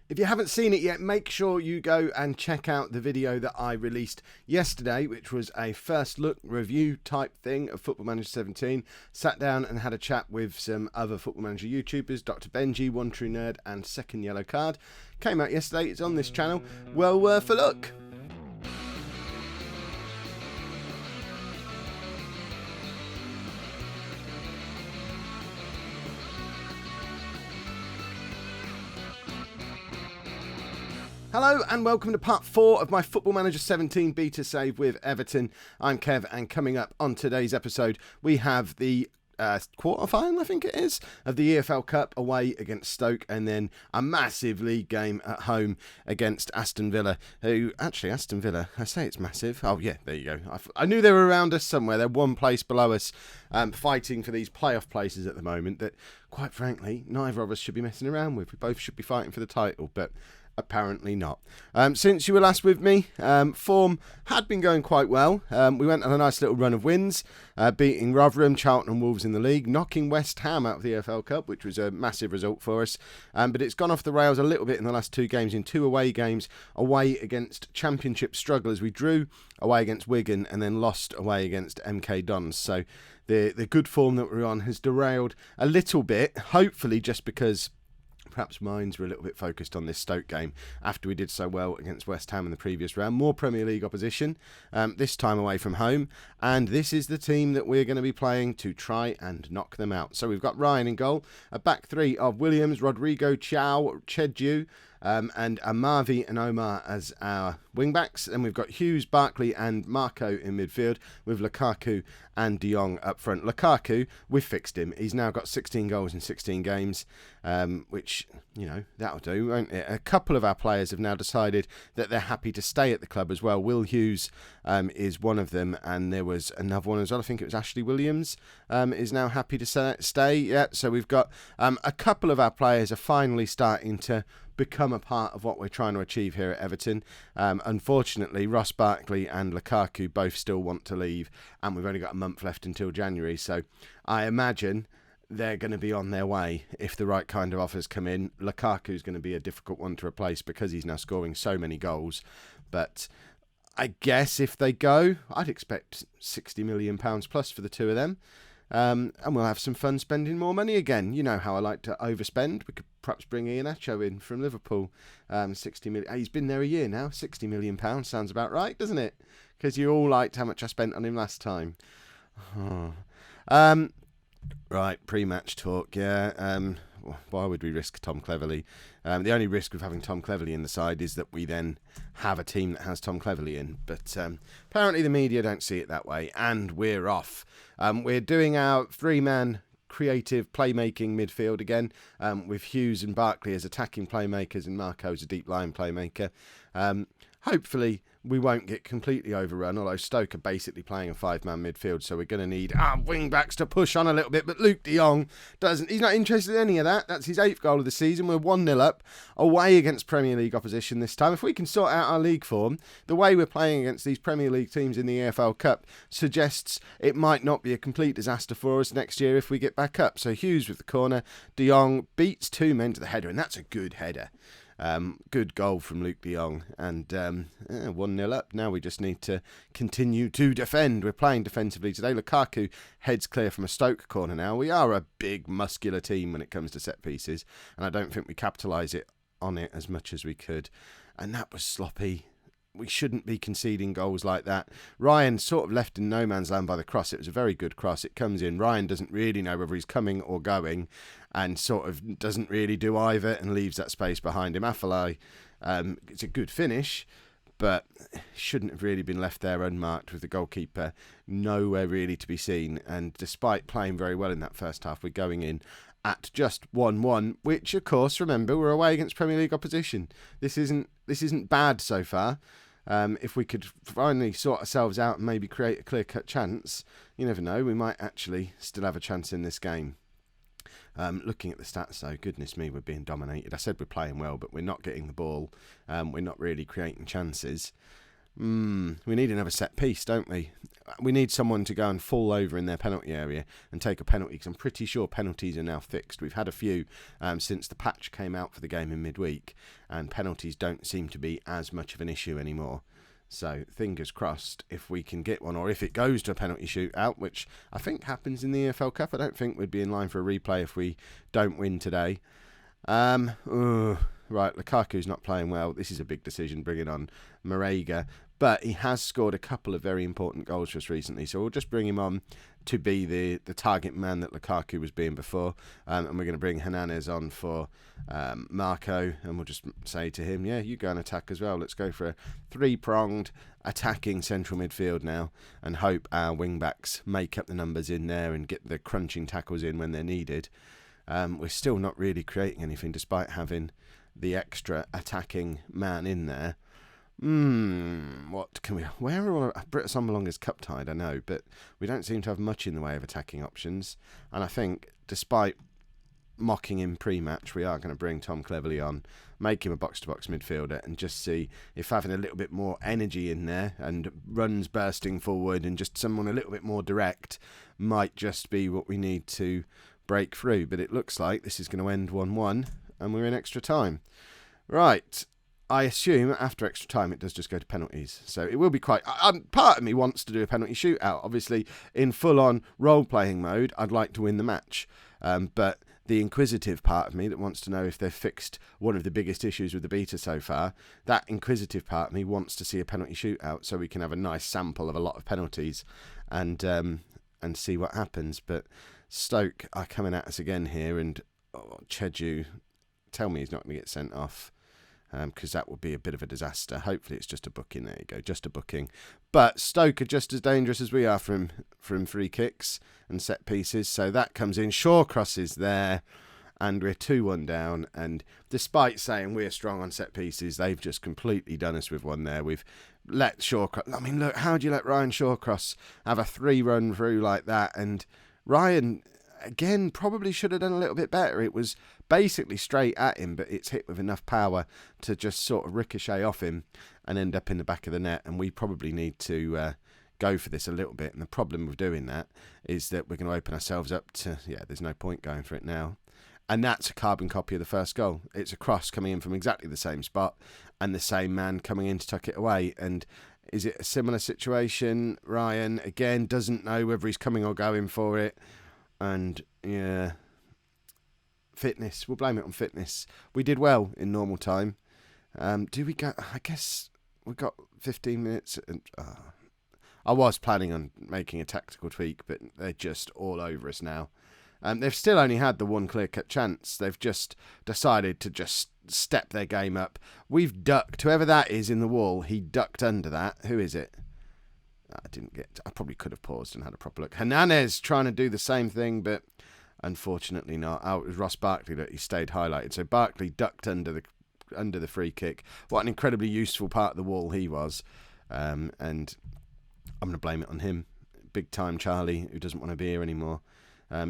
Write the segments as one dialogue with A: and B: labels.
A: If you haven't seen it yet, make sure you go and check out the video that I released yesterday, which was a first look review type thing of Football Manager 17. Sat down and had a chat with some other Football Manager YouTubers, Dr. Benji, One True Nerd and Second Yellow Card. Came out yesterday, it's on this channel. Well worth a look. Hello and welcome to part 4 of my Football Manager 17 beta save with Everton. I'm Kev, and coming up on today's episode we have the quarter-final, I think it is, of the EFL Cup away against Stoke, and then a massive league game at home against Aston Villa, who, actually Aston Villa, I say it's massive, oh yeah, there you go, I knew they were around us somewhere, they're one place below us, fighting for these playoff places at the moment that, quite frankly, neither of us should be messing around with. We both should be fighting for the title, but apparently not. Since you were last with me, form had been going quite well. We went on a nice little run of wins, beating Rotherham, Charlton and Wolves in the league, knocking West Ham out of the EFL Cup, which was a massive result for us. But it's gone off the rails a little bit in the last 2 games, in 2 away games, away against Championship strugglers. We drew away against Wigan and then lost away against MK Dons. So the good form that we're on has derailed a little bit, hopefully just because perhaps minds were a little bit focused on this Stoke game after we did so well against West Ham in the previous round. More Premier League opposition, this time away from home, and this is the team that we're going to be playing to try and knock them out. So we've got Ryan in goal, a back 3 of Williams, Rodrigo, Chow, Chedju, and Amavi and Omar as our wing-backs. And we've got Hughes, Barkley and Marco in midfield, with Lukaku and De Jong up front. Lukaku, we've fixed him. He's now got 16 goals in 16 games, which, you know, that'll do, won't it? A couple of our players have now decided that they're happy to stay at the club as well. Will Hughes is one of them, and there was another one as well. I think it was Ashley Williams is now happy to stay. Yeah, so we've got a couple of our players are finally starting to become a part of what we're trying to achieve here at Everton. Unfortunately, Ross Barkley and Lukaku both still want to leave, and we've only got a month left until January, so I imagine they're going to be on their way if the right kind of offers come in. Lukaku's going to be a difficult one to replace because he's now scoring so many goals, but I guess if they go, I'd expect £60 million plus for the two of them. And we'll have some fun spending more money again. You know how I like to overspend. We could perhaps bring Iheanacho in from Liverpool. 60 million. He's been there a year now. £60 million sounds about right, doesn't it? Because you all liked how much I spent on him last time. Oh. Right, pre-match talk. Yeah. Why would we risk Tom Cleverley? The only risk of having Tom Cleverley in the side is that we then have a team that has Tom Cleverley in. But apparently the media don't see it that way, and we're off. We're doing our 3-man creative playmaking midfield again, with Hughes and Barkley as attacking playmakers and Marco as a deep line playmaker. Hopefully we won't get completely overrun, although Stoke are basically playing a 5-man midfield, so we're going to need our wing-backs to push on a little bit, but Luke de Jong he's not interested in any of that. That's his 8th goal of the season. We're 1-0 up, away against Premier League opposition this time. If we can sort out our league form, the way we're playing against these Premier League teams in the EFL Cup suggests it might not be a complete disaster for us next year if we get back up. So Hughes with the corner, de Jong beats 2 men to the header, and that's a good header. Good goal from Luke de Jong, and 1-0 up. Now we just need to continue to defend. We're playing defensively today. Lukaku heads clear from a Stoke corner now. We are a big, muscular team when it comes to set pieces, and I don't think we capitalise on it as much as we could. And that was sloppy. We shouldn't be conceding goals like that. Ryan sort of left in no man's land by the cross. It was a very good cross. It comes in. Ryan doesn't really know whether he's coming or going, and sort of doesn't really do either and leaves that space behind him. Afellay, it's a good finish, but shouldn't have really been left there unmarked with the goalkeeper nowhere really to be seen. And despite playing very well in that first half, we're going in at just 1-1, which, of course, remember, we're away against Premier League opposition. This isn't bad so far. If we could finally sort ourselves out and maybe create a clear-cut chance, you never know, we might actually still have a chance in this game. Looking at the stats, though, goodness me, we're being dominated. I said we're playing well, but we're not getting the ball. We're not really creating chances. We need another set piece, don't we? We need someone to go and fall over in their penalty area and take a penalty, because I'm pretty sure penalties are now fixed. We've had a few since the patch came out for the game in midweek, and penalties don't seem to be as much of an issue anymore. So fingers crossed if we can get one, or if it goes to a penalty shootout, which I think happens in the EFL Cup. I don't think we'd be in line for a replay if we don't win today. Right, Lukaku's not playing well. This is a big decision, bringing on Marega. But he has scored a couple of very important goals for us recently, so we'll just bring him on to be the target man that Lukaku was being before. And we're going to bring Hernandez on for Marco, and we'll just say to him, yeah, you go and attack as well. Let's go for a three-pronged attacking central midfield now, and hope our wing-backs make up the numbers in there and get the crunching tackles in when they're needed. We're still not really creating anything, despite having the extra attacking man in there. What can we... Where are Britta Sommerlonger's cup tied, I know, but we don't seem to have much in the way of attacking options. And I think, despite mocking him pre-match, we are going to bring Tom Cleverley on, make him a box-to-box midfielder, and just see if having a little bit more energy in there and runs bursting forward and just someone a little bit more direct might just be what we need to break through. But it looks like this is going to end 1-1, and we're in extra time. Right. I assume after extra time it does just go to penalties. So it will be quite... part of me wants to do a penalty shootout. Obviously, in full-on role-playing mode, I'd like to win the match. But the inquisitive part of me that wants to know if they've fixed one of the biggest issues with the beta so far, that inquisitive part of me wants to see a penalty shootout so we can have a nice sample of a lot of penalties and see what happens. But Stoke are coming at us again here, and Cheju, tell me he's not going to get sent off, because that would be a bit of a disaster. Hopefully it's just a booking. There you go, just a booking. But Stoke are just as dangerous as we are from free kicks and set pieces. So that comes in. Shawcross is there, and we're 2-1 down. And despite saying we're strong on set pieces, they've just completely done us with one there. We've let Shawcross... I mean, look, how do you let Ryan Shawcross have a 3-run through like that? And Ryan... again, probably should have done a little bit better. It was basically straight at him, but it's hit with enough power to just sort of ricochet off him and end up in the back of the net. And we probably need to go for this a little bit. And the problem with doing that is that we're going to open ourselves up to, there's no point going for it now. And that's a carbon copy of the first goal. It's a cross coming in from exactly the same spot and the same man coming in to tuck it away. And is it a similar situation? Ryan, again, doesn't know whether he's coming or going for it. And, fitness. We'll blame it on fitness. We did well in normal time. Do we go... I guess we've got 15 minutes. And I was planning on making a tactical tweak, but they're just all over us now. They've still only had the one clear-cut chance. They've just decided to just step their game up. We've ducked. Whoever that is in the wall, he ducked under that. Who is it? I probably could have paused and had a proper look. Hernandez trying to do the same thing, but unfortunately not. It was Ross Barkley that he stayed highlighted. So Barkley ducked under the free kick. What an incredibly useful part of the wall he was. And I'm going to blame it on him. Big time Charlie, who doesn't want to be here anymore.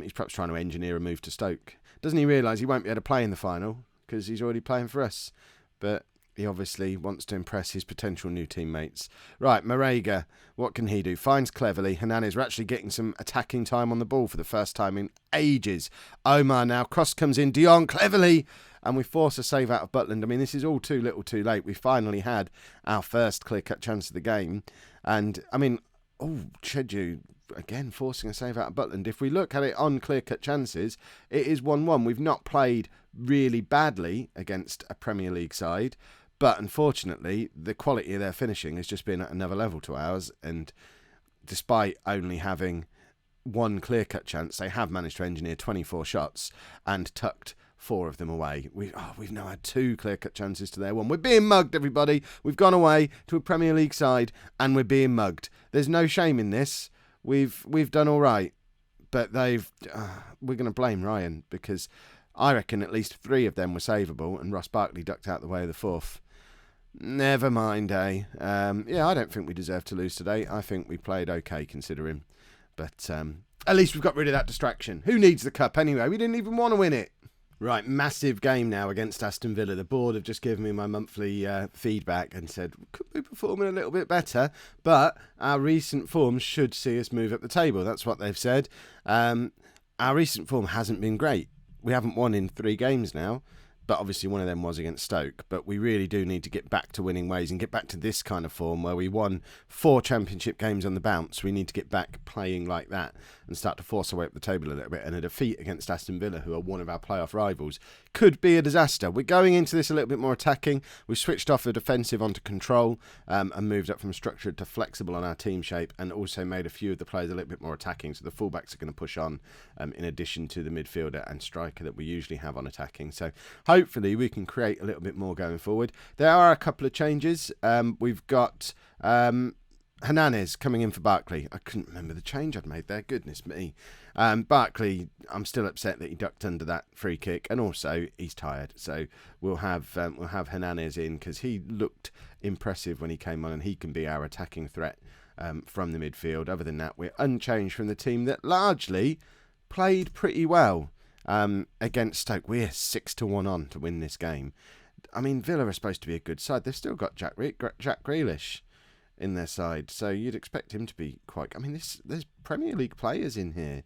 A: He's perhaps trying to engineer a move to Stoke. Doesn't he realise he won't be able to play in the final because he's already playing for us? But he obviously wants to impress his potential new teammates. Right, Marega, what can he do? Finds Cleverley. Hernandez, we're actually getting some attacking time on the ball for the first time in ages. Omar now, cross comes in, Dion, Cleverley, and we force a save out of Butland. I mean, this is all too little too late. We finally had our first clear-cut chance of the game. And, I mean, Cheju, again, forcing a save out of Butland. If we look at it on clear-cut chances, it is 1-1. We've not played really badly against a Premier League side, but unfortunately, the quality of their finishing has just been at another level to ours. And despite only having one clear-cut chance, they have managed to engineer 24 shots and tucked 4 of them away. We've now had 2 clear-cut chances to their 1. We're being mugged, everybody. We've gone away to a Premier League side and we're being mugged. There's no shame in this. We've done all right, but we're going to blame Ryan, because I reckon at least 3 of them were savable, and Ross Barkley ducked out the way of the 4th. Never mind, eh? I don't think we deserve to lose today. I think we played okay considering. But at least we've got rid of that distraction. Who needs the cup anyway? We didn't even want to win it. Right, massive game now against Aston Villa. The board have just given me my monthly feedback and said, could we performing a little bit better? But our recent form should see us move up the table. That's what they've said. Our recent form hasn't been great. We haven't won in 3 games now. But obviously one of them was against Stoke. But we really do need to get back to winning ways and get back to this kind of form where we won 4 championship games on the bounce. We need to get back playing like that and start to force our way up the table a little bit. And a defeat against Aston Villa, who are one of our playoff rivals, could be a disaster. We're going into this a little bit more attacking. We've switched off the defensive onto control and moved up from structured to flexible on our team shape, and also made a few of the players a little bit more attacking. So the fullbacks are going to push on in addition to the midfielder and striker that we usually have on attacking. So hopefully we can create a little bit more going forward. There are a couple of changes. We've got Hernandez coming in for Barkley. I couldn't remember the change I'd made there. Goodness me. Barkley, I'm still upset that he ducked under that free kick, and also he's tired. So we'll have Hernandez in because he looked impressive when he came on, and he can be our attacking threat from the midfield. Other than that, we're unchanged from the team that largely played pretty well. Against Stoke, we're 6-1 on to win this game. I mean, Villa are supposed to be a good side. They've still got Jack Grealish in their side, so you'd expect him to be quite... I mean, there's Premier League players in here.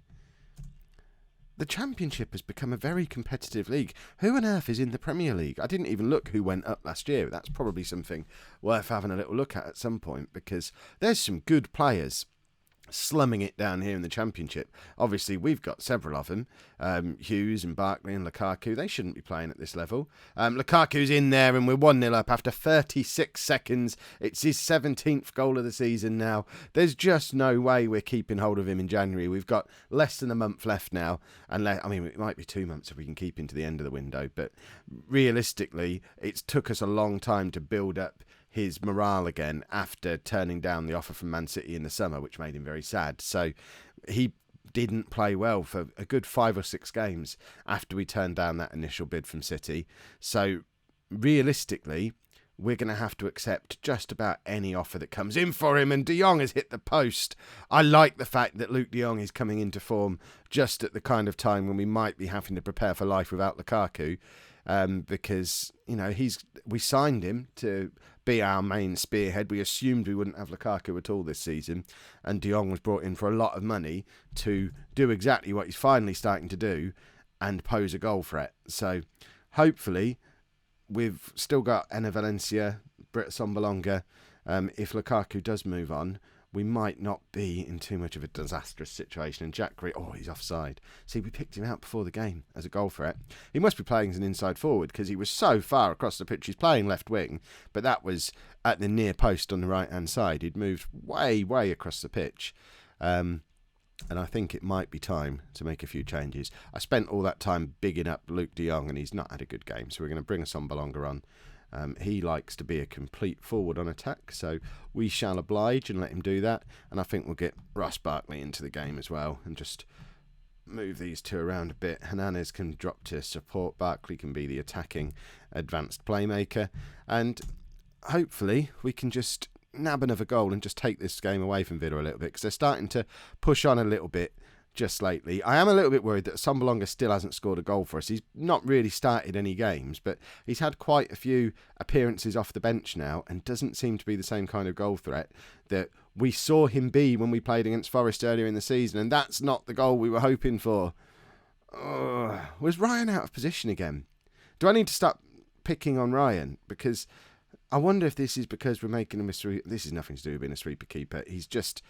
A: The Championship has become a very competitive league. Who on earth is in the Premier League? I didn't even look who went up last year. That's probably something worth having a little look at some point, because there's some good players slumming it down here in the Championship. Obviously, we've got several of them. Hughes and Barkley and Lukaku. They shouldn't be playing at this level. Lukaku's in there and we're 1-0 up after 36 seconds. It's his 17th goal of the season now. There's just no way we're keeping hold of him in January. We've got less than a month left now. I mean, it might be 2 months if we can keep into the end of the window. But realistically, it's took us a long time to build up his morale again after turning down the offer from Man City in the summer, which made him very sad. So he didn't play well for a good 5 or 6 games after we turned down that initial bid from City. So realistically, we're going to have to accept just about any offer that comes in for him. And De Jong has hit the post. I like the fact that Luke De Jong is coming into form just at the kind of time when we might be having to prepare for life without Lukaku. Because, you know, we signed him to be our main spearhead. We assumed we wouldn't have Lukaku at all this season, and De Jong was brought in for a lot of money to do exactly what he's finally starting to do and pose a goal threat. So hopefully we've still got Enner Valencia, Britt Sombalonga. If Lukaku does move on, we might not be in too much of a disastrous situation. And Jack Grealish, he's offside. See, we picked him out before the game as a goal threat. He must be playing as an inside forward because he was so far across the pitch. He's playing left wing, but that was at the near post on the right-hand side. He'd moved way, way across the pitch. And I think it might be time to make a few changes. I spent all that time bigging up Luke De Jong, and he's not had a good game. So we're going to bring Sombalonga on. He likes to be a complete forward on attack, so we shall oblige and let him do that. And I think we'll get Ross Barkley into the game as well and just move these two around a bit. Hernandez can drop to support. Barkley can be the attacking advanced playmaker. And hopefully we can just nab another goal and just take this game away from Villa a little bit, because they're starting to push on a little bit just lately. I am a little bit worried that Sombalonga still hasn't scored a goal for us. He's not really started any games, but he's had quite a few appearances off the bench now and doesn't seem to be the same kind of goal threat that we saw him be when we played against Forest earlier in the season, and that's not the goal we were hoping for. Was Ryan out of position again? Do I need to stop picking on Ryan? Because I wonder if this is because we're making him this is nothing to do with being a sweeper keeper. He's just...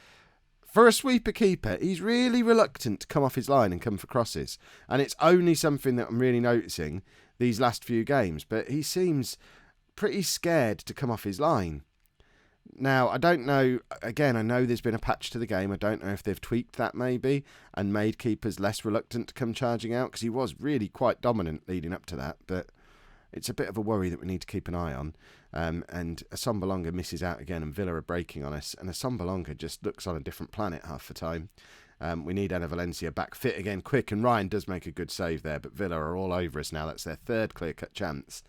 A: For a sweeper keeper, he's really reluctant to come off his line and come for crosses. And it's only something that I'm really noticing these last few games. But he seems pretty scared to come off his line. Now, I don't know. Again, I know there's been a patch to the game. I don't know if they've tweaked that maybe and made keepers less reluctant to come charging out, because he was really quite dominant leading up to that. But it's a bit of a worry that we need to keep an eye on. And Sombalonga misses out again, and Villa are breaking on us. And Sombalonga just looks on a different planet half the time. We need Enner Valencia back fit again, quick. And Ryan does make a good save there, but Villa are all over us now. That's their third clear-cut chance.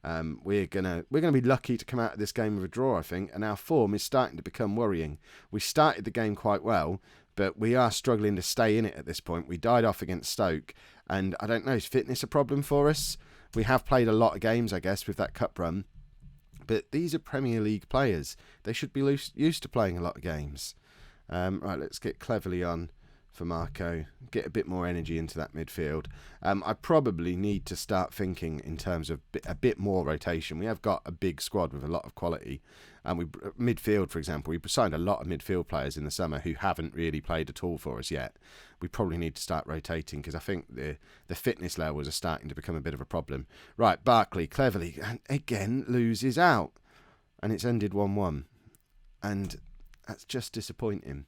A: We're gonna be lucky to come out of this game with a draw, I think. And our form is starting to become worrying. We started the game quite well, but we are struggling to stay in it at this point. We died off against Stoke, and I don't know, is fitness a problem for us? We have played a lot of games, I guess, with that cup run, but these are Premier League players. They should be used to playing a lot of games. Right, let's get Cleverly on for Marco, get a bit more energy into that midfield. I probably need to start thinking in terms of a bit more rotation. We have got a big squad with a lot of quality, and midfield, for example, we signed a lot of midfield players in the summer who haven't really played at all for us yet. We probably need to start rotating because I think the fitness levels are starting to become a bit of a problem. Right, Barkley, Cleverly, and again loses out, and it's ended 1-1, and that's just disappointing.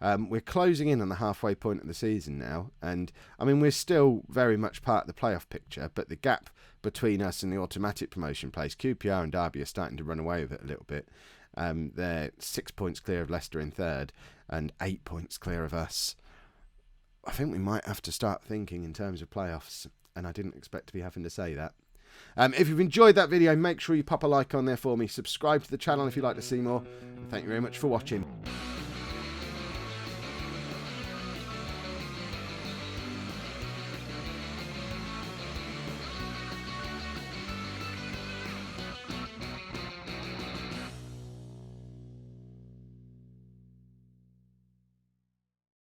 A: We're closing in on the halfway point of the season now, and I mean we're still very much part of the playoff picture, but the gap between us and the automatic promotion place, QPR and Derby, are starting to run away with it a little bit. They're 6 points clear of Leicester in third and 8 points clear of us. I think we might have to start thinking in terms of playoffs, and I didn't expect to be having to say that. If you've enjoyed that video, make sure you pop a like on there for me, subscribe to the channel if you'd like to see more, and thank you very much for watching.